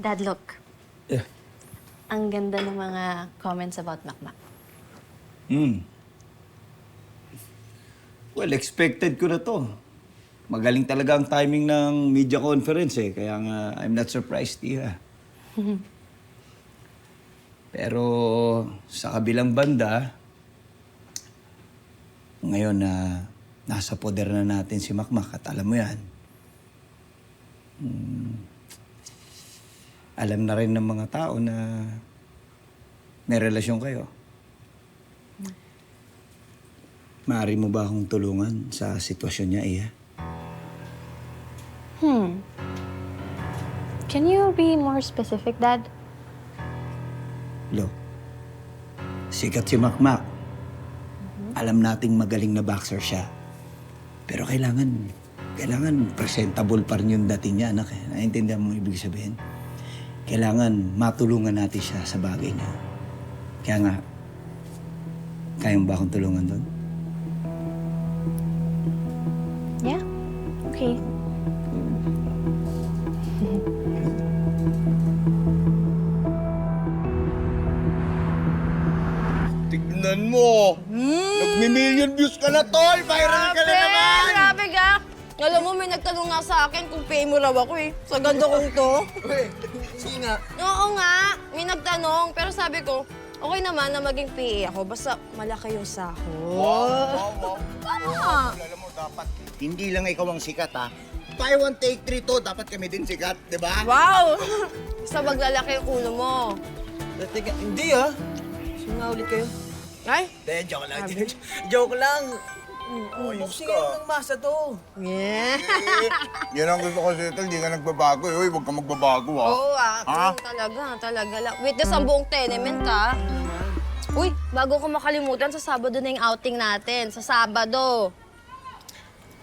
Dad, look. Yeah. Ang ganda ng mga comments about Makmak. Well, expected ko na to. Magaling talaga ang timing ng media conference eh. Kaya nga, I'm not surprised, Tira. Pero sa kabilang banda, ngayon na nasa poder na natin si Makmak at alam mo yan, alam na rin ng mga tao na may relasyon kayo. Maaari mo ba akong tulungan sa sitwasyon niya, Iya? Can you be more specific, Dad? Lo, sikat si Makmak. Alam nating magaling na boxer siya. Pero kailangan presentable pa rin yung dating niya, anak. Naiintindihan mo ibig sabihin? Kailangan matulungan natin siya sa bagay niya. Kaya nga, kaya mo ba akong tulungan doon? Yeah? Okay. Tignan mo! Nagmi-million views ka na, tol! Viral ka na naman! Grabe ka! Alam mo, may nagtanong nga sa akin kung pay mo raw ako eh. Sa ganda kong to. Sige nga. Oo nga, may nagtanong. Pero sabi ko, okay naman na maging PA ako. Basta malaki yung sahod. Wow. Tama. Alam mo, dapat hindi lang ikaw ang sikat, ha? Buy one, take three to. Dapat kami din sikat, di ba? Wow! Basta maglalaki yung ulo mo. Teka, hindi, ha? Sige nga ulit kayo. Ay? Hindi, joke lang. Joke lang. Sige ng masa to. Yeah. Yan ang gusto ko sa'yo, hindi ka nagbabago eh. Uy, huwag ka magbabago, ha? Oo Ha? talaga lang. Witness ang buong tenement, ha? Uy, bago ko makalimutan, sa Sabado na yung outing natin. Sa Sabado.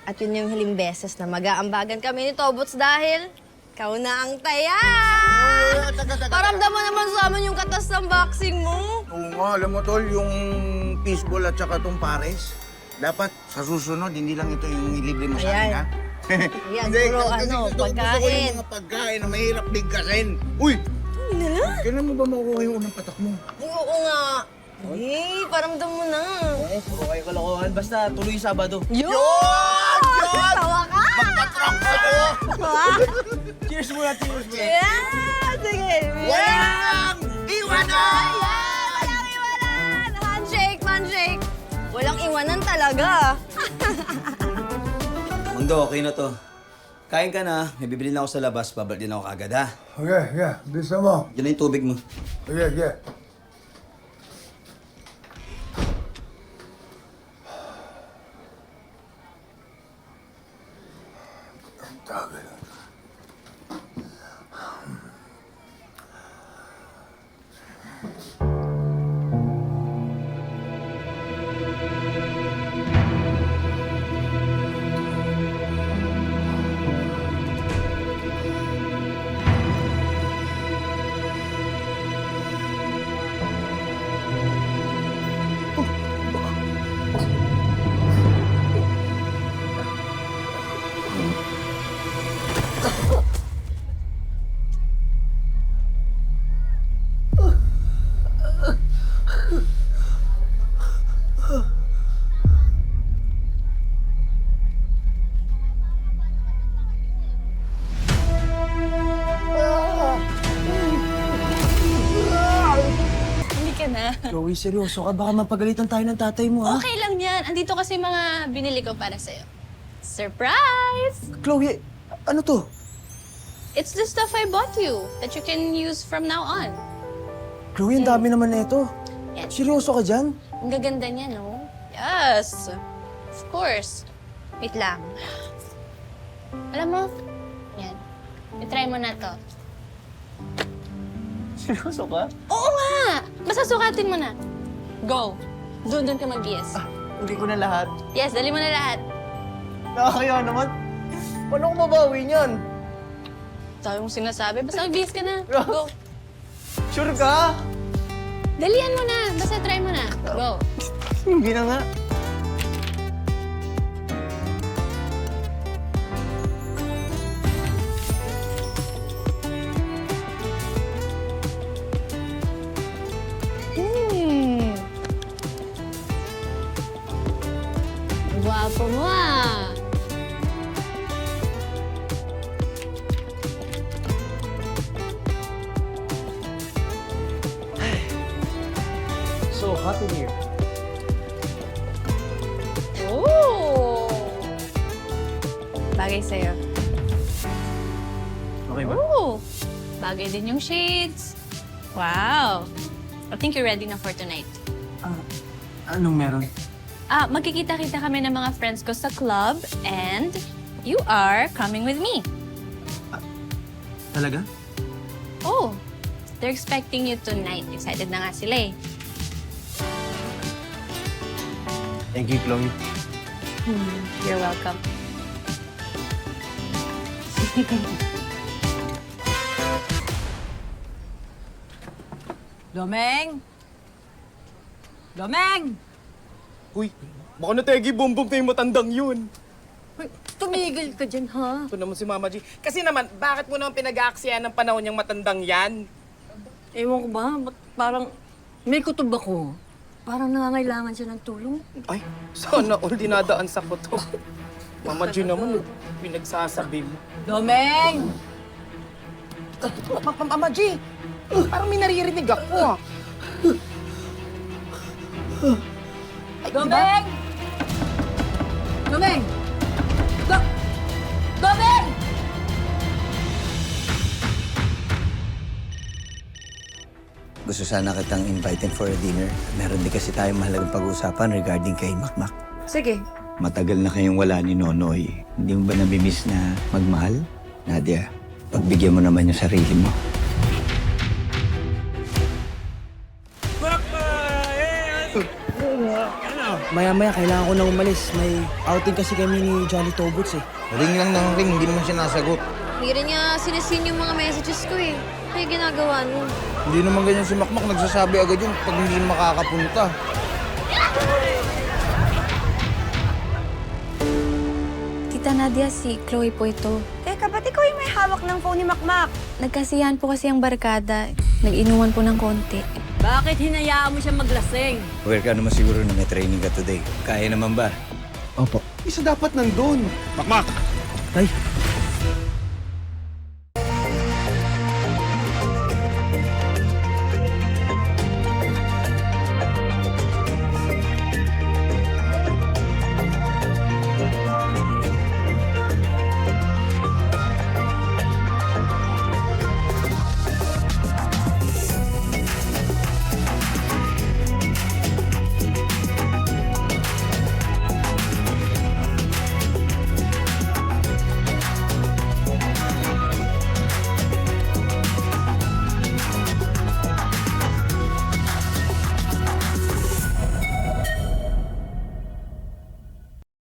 At yun yung hiling beses na mag-aambagan kami ni Tobots dahil ikaw na ang taya! Paramdam mo naman sa amin yung katas ng boxing mo. Oo nga, alam mo, tol, yung fishball at saka tong pares, dapat sa susunod, hindi lang ito yung ilibre mo sa akin, ha? Yan, Hindi, puro kasi gusto ko pagkain. yung mga pagkain na mahirap bigkasin. Uy! Kailan mo ba makuha yung unang patak mo? Ay, oo nga. Hey, paramdam mo na. Puro kayo kalokohan. Basta tuloy yung Sabado. Yun! Tawa ka! Magpatrunk ka mo! Tawa? Cheers muna, cheers muna. Yeah! Sige! Walang iwanan! Walang iwanan! Handshake! Walang iwanan talaga. Mundo, okay na to. Kain ka na. May bibili na ako sa labas. Babalik din ako kagad, ha? Okay, bisa mo. Diyan na yung tubig mo. Okay. Ang tagal. Hindi ka na. Chloe, seryoso ka? Baka mapagalitan tayo ng tatay mo, ha? Okay lang yan. Andito kasi mga binili ko para sa'yo. Surprise! Chloe, ano to? It's the stuff I bought you that you can use from now on. Chloe, ang dami naman na ito. Yan. Seryoso ka dyan? Ang gaganda niya, no? Yes! Of course. Wait lang. Alam mo, yan. I-try mo na to. Seryoso ka? Oo nga! Basta sukatin mo na. Go. Doon ka mag-yes. Hindi ko na lahat. Yes, dali mo na lahat. Nakakaya naman. Paano ko mabawi niyan? Sabi mong sinasabi, basta mag-yes ka na. Go. Sure ka? Dalian mo na. Basta try mo na. Go. Hindi na nga. Gwapo mo ah. So hot in here. Oh! Bagay sa'yo. Okay ba? Oh! Bagay din yung shades. Wow! I think you're ready na for tonight. Anong meron? Magkikita-kita kami ng mga friends ko sa club and you are coming with me. Talaga? Oh! They're expecting you tonight. Excited na nga sila eh. Thank you, Chloe. You're welcome. Domeng! Domeng! Uy, baka nategi bumbong na yung matandang yun. Tumigil ka dyan, ha? Ito naman si Mama G. Kasi naman, bakit mo naman pinag-aaksaya ng panahon niyang matandang yan? Ewan ko ba, ba't parang may kutob ako. Parang nangangailangan siya ng tulong. Ay, sana all dinadaan sa kuto. Mama G naman, pinagsasabi mo. Domeng! Mama G, parang may naririnig ako ah. Domeng! Domeng! Domeng! Gusto sana kitang invited for a dinner. Meron din kasi tayong mahalagang pag-uusapan regarding kay Makmak. Sige. Matagal na kayong wala ni Nonoy. Hindi mo ba nabimiss na magmahal? Nadia, pagbigyan mo naman yung sarili mo. Maya-maya, kailangan ko na umalis. May outing kasi kami ni Johnny Tobots eh. Ring lang ng ring, hindi naman sinasagot. Hindi rin niya sinisin yung mga messages ko eh. Kaya ginagawa niyo. Hindi naman ganyan si Makmak, nagsasabi agad yun pag hindi makakapunta. Tita Nadia, si Chloe po ito. Teka, ba't ikaw yung may hawak ng phone ni Makmak? Nagkasiyahan po kasi ang barkada. Nag-inuman po ng konti. Bakit hinayaan mo siya maglasing? Aware ka naman siguro na may training ka today. Kaya naman ba? Opo. Isa dapat nandun. Tay,